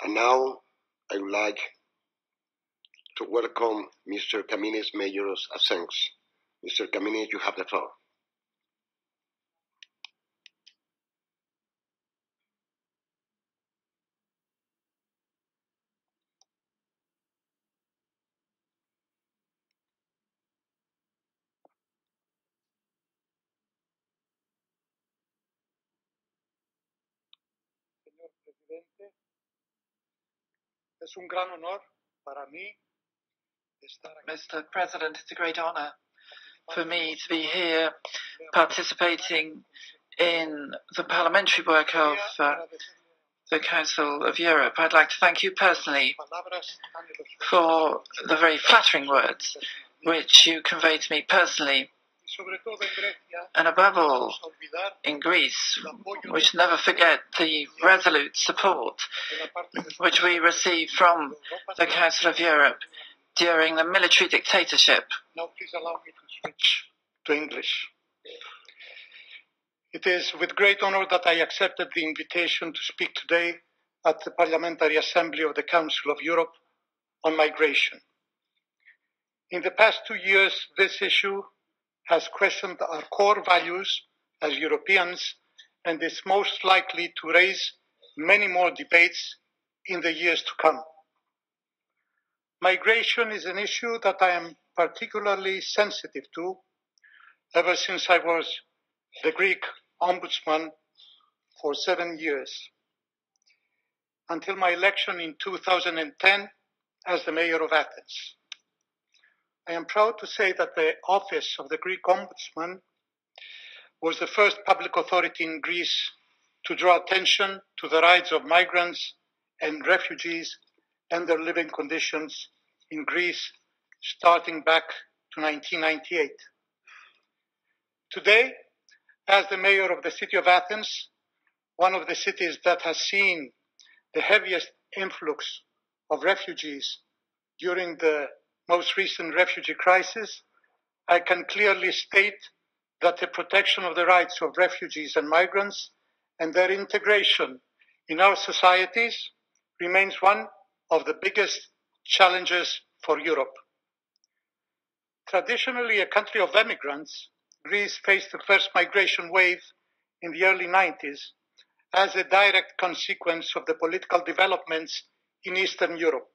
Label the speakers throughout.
Speaker 1: And now I would like to welcome Mr. Kamín's Mayor's absence. Mr. Kamín, you have the floor.
Speaker 2: Señor Presidente, es un gran honor para mí estar aquí.
Speaker 3: Mr. President, it's a great honor for me to be here participating in the parliamentary work of the Council of Europe. I'd like to thank you personally for the very flattering words which you conveyed to me personally. And above all, in Greece, we should never forget the resolute support which we received from the Council of Europe during the military dictatorship.
Speaker 2: Now please allow me to switch to English. It is with great honor that I accepted the invitation to speak today at the Parliamentary Assembly of the Council of Europe on migration. In the past 2 years, this issue has questioned our core values as Europeans and is most likely to raise many more debates in the years to come. Migration is an issue that I am particularly sensitive to ever since I was the Greek ombudsman for 7 years, until my election in 2010 as the mayor of Athens. I am proud to say that the office of the Greek ombudsman was the first public authority in Greece to draw attention to the rights of migrants and refugees and their living conditions in Greece, starting back to 1998. Today, as the mayor of the city of Athens, one of the cities that has seen the heaviest influx of refugees during the most recent refugee crisis, I can clearly state that the protection of the rights of refugees and migrants and their integration in our societies remains one of the biggest challenges for Europe. Traditionally a country of emigrants, Greece faced the first migration wave in the early 90s as a direct consequence of the political developments in Eastern Europe.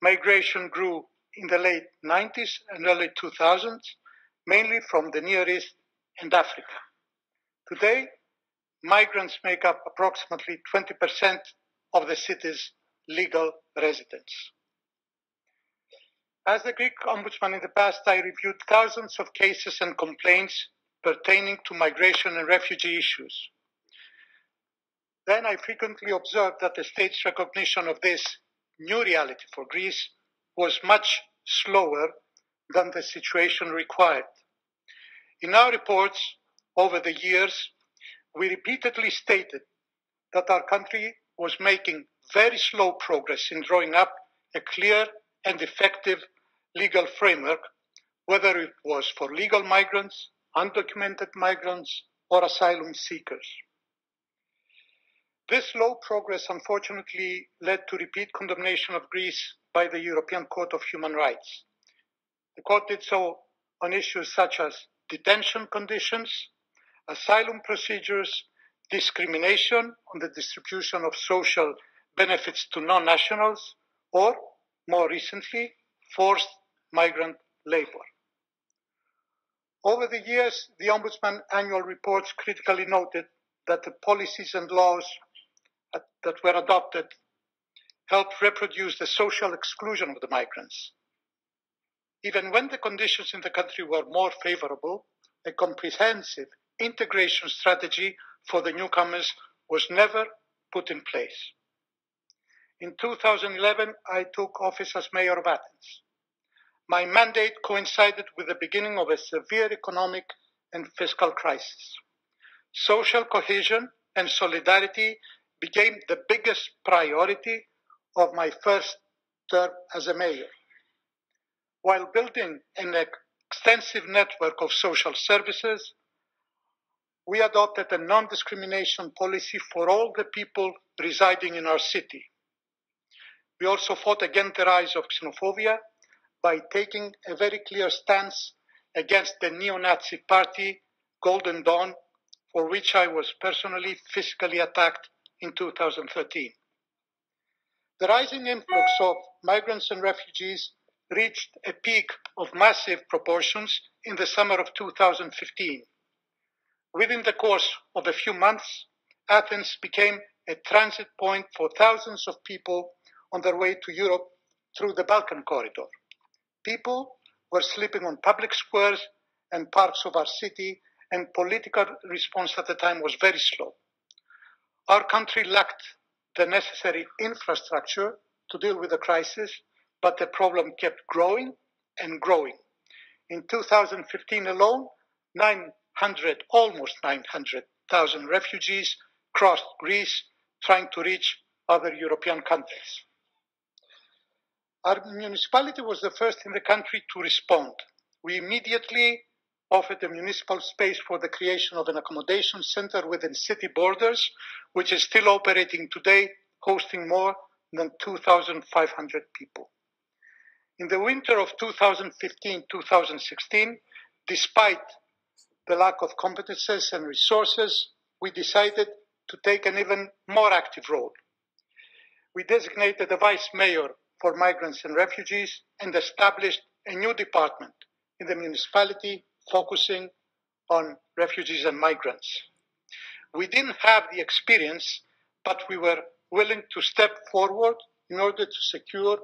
Speaker 2: Migration grew in the late 90s and early 2000s, mainly from the Near East and Africa. Today, migrants make up approximately 20% of the city's legal residents. As the Greek ombudsman in the past, I reviewed thousands of cases and complaints pertaining to migration and refugee issues. Then I frequently observed that the state's recognition of this new reality for Greece was much slower than the situation required. In our reports over the years, we repeatedly stated that our country was making very slow progress in drawing up a clear and effective legal framework, whether it was for legal migrants, undocumented migrants, or asylum seekers. This slow progress unfortunately led to repeat condemnation of Greece by the European Court of Human Rights. The court did so on issues such as detention conditions, asylum procedures, discrimination on the distribution of social benefits to non-nationals, or, more recently, forced migrant labor. Over the years, the Ombudsman annual reports critically noted that the policies and laws that were adopted helped reproduce the social exclusion of the migrants. Even when the conditions in the country were more favorable, a comprehensive integration strategy for the newcomers was never put in place. In 2011, I took office as mayor of Athens. My mandate coincided with the beginning of a severe economic and fiscal crisis. Social cohesion and solidarity became the biggest priority of my first term as a mayor. While building an extensive network of social services, we adopted a non-discrimination policy for all the people residing in our city. We also fought against the rise of xenophobia by taking a very clear stance against the neo-Nazi party Golden Dawn, for which I was personally physically attacked in 2013. The rising influx of migrants and refugees reached a peak of massive proportions in the summer of 2015. Within the course of a few months, Athens became a transit point for thousands of people on their way to Europe through the Balkan corridor. People were sleeping on public squares and parks of our city, and political response at the time was very slow. Our country lacked the necessary infrastructure to deal with the crisis, but the problem kept growing and growing. In 2015 alone, almost 900,000 refugees crossed Greece, trying to reach other European countries. Our municipality was the first in the country to respond. We immediately offered a municipal space for the creation of an accommodation center within city borders, which is still operating today, hosting more than 2,500 people. In the winter of 2015-2016, despite the lack of competences and resources, we decided to take an even more active role. We designated a vice mayor for migrants and refugees and established a new department in the municipality focusing on refugees and migrants. We didn't have the experience, but we were willing to step forward in order to secure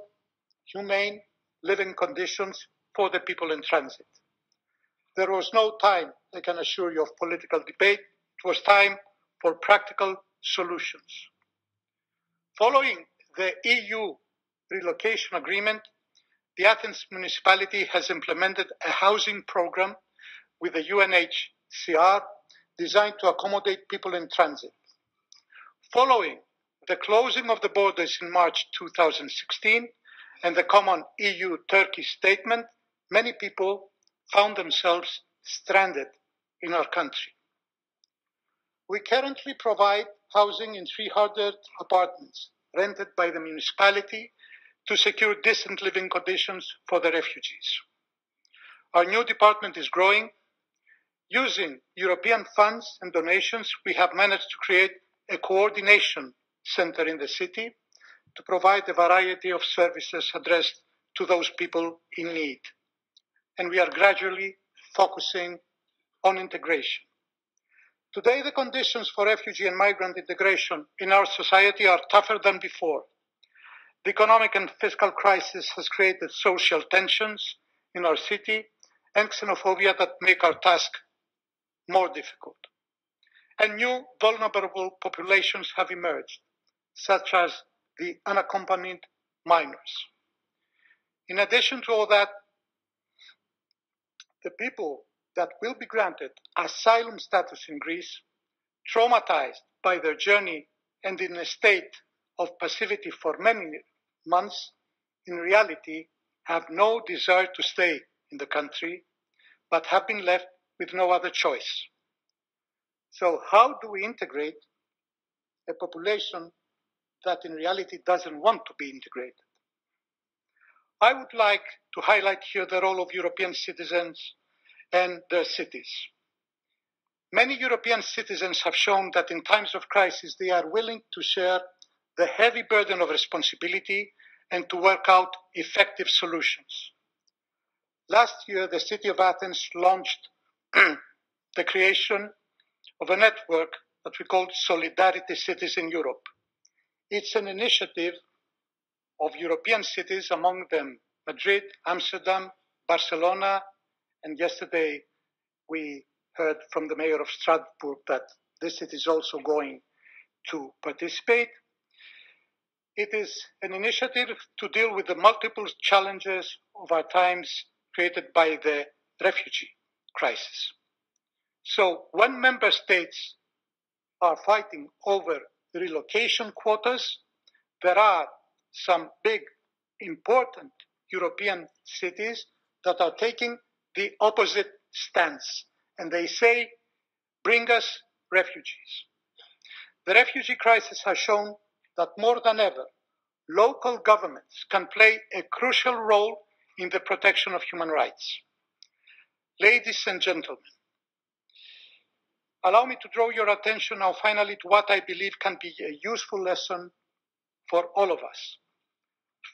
Speaker 2: humane living conditions for the people in transit. There was no time, I can assure you, of political debate. It was time for practical solutions. Following the EU relocation agreement, the Athens municipality has implemented a housing program with the UNHCR designed to accommodate people in transit. Following the closing of the borders in March 2016 and the common EU-Turkey statement, many people found themselves stranded in our country. We currently provide housing in 300 apartments rented by the municipality to secure decent living conditions for the refugees. Our new department is growing. Using European funds and donations, we have managed to create a coordination center in the city to provide a variety of services addressed to those people in need. And we are gradually focusing on integration. Today, the conditions for refugee and migrant integration in our society are tougher than before. The economic and fiscal crisis has created social tensions in our city and xenophobia that make our task more difficult. And new vulnerable populations have emerged, such as the unaccompanied minors. In addition to all that, the people that will be granted asylum status in Greece, traumatized by their journey and in a state of passivity for many months, in reality have no desire to stay in the country, but have been left with no other choice. So how do we integrate a population that in reality doesn't want to be integrated? I would like to highlight here the role of European citizens and their cities. Many European citizens have shown that in times of crisis they are willing to share the heavy burden of responsibility and to work out effective solutions. Last year, the city of Athens launched the creation of a network that we called Solidarity Cities in Europe. It's an initiative of European cities, among them Madrid, Amsterdam, Barcelona, and yesterday we heard from the mayor of Strasbourg that this city is also going to participate. It is an initiative to deal with the multiple challenges of our times created by the refugee crisis. So when member states are fighting over relocation quotas, there are some big, important European cities that are taking the opposite stance. And they say, bring us refugees. The refugee crisis has shown that more than ever, local governments can play a crucial role in the protection of human rights. Ladies and gentlemen, allow me to draw your attention now finally to what I believe can be a useful lesson for all of us.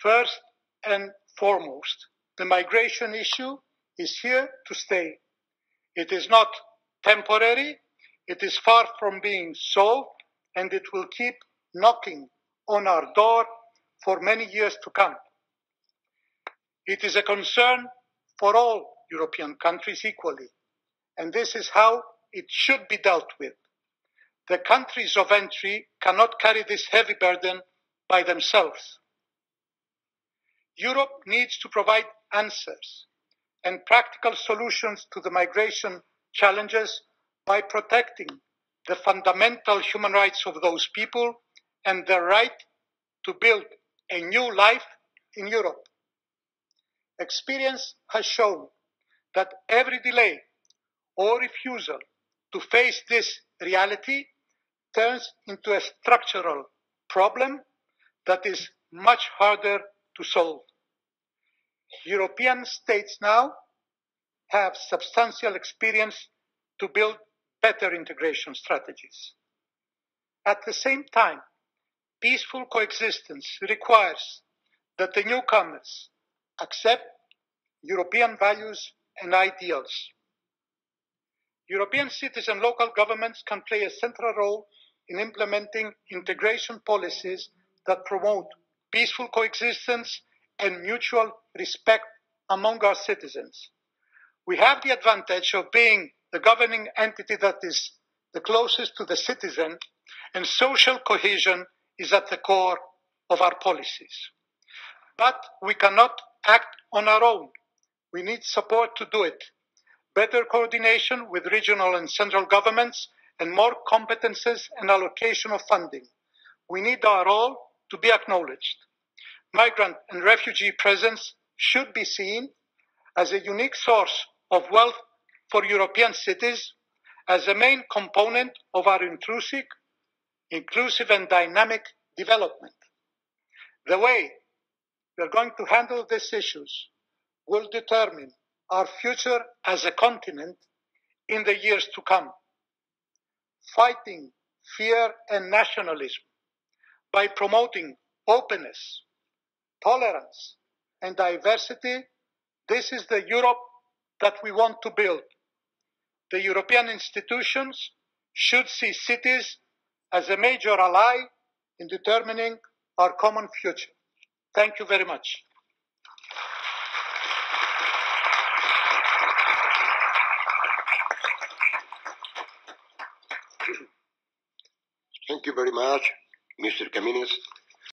Speaker 2: First and foremost, the migration issue is here to stay. It is not temporary, it is far from being solved, and it will keep knocking on our door for many years to come. It is a concern for all European countries equally, and this is how it should be dealt with. The countries of entry cannot carry this heavy burden by themselves. Europe needs to provide answers and practical solutions to the migration challenges by protecting the fundamental human rights of those people and their right to build a new life in Europe. Experience has shown that every delay or refusal to face this reality turns into a structural problem that is much harder to solve. European states now have substantial experience to build better integration strategies. At the same time, peaceful coexistence requires that the newcomers accept European values and ideals. European cities and local governments can play a central role in implementing integration policies that promote peaceful coexistence and mutual respect among our citizens. We have the advantage of being the governing entity that is the closest to the citizen, and social cohesion is at the core of our policies. But we cannot act on our own. We need support to do it. Better coordination with regional and central governments, and more competences and allocation of funding. We need our role to be acknowledged. Migrant and refugee presence should be seen as a unique source of wealth for European cities, as a main component of our inclusive and dynamic development. The way we are going to handle these issues will determine our future as a continent in the years to come. Fighting fear and nationalism by promoting openness, tolerance, and diversity, this is the Europe that we want to build. The European institutions should see cities as a major ally in determining our common future. Thank you very much.
Speaker 1: Thank you very much, Mr. Kamínης.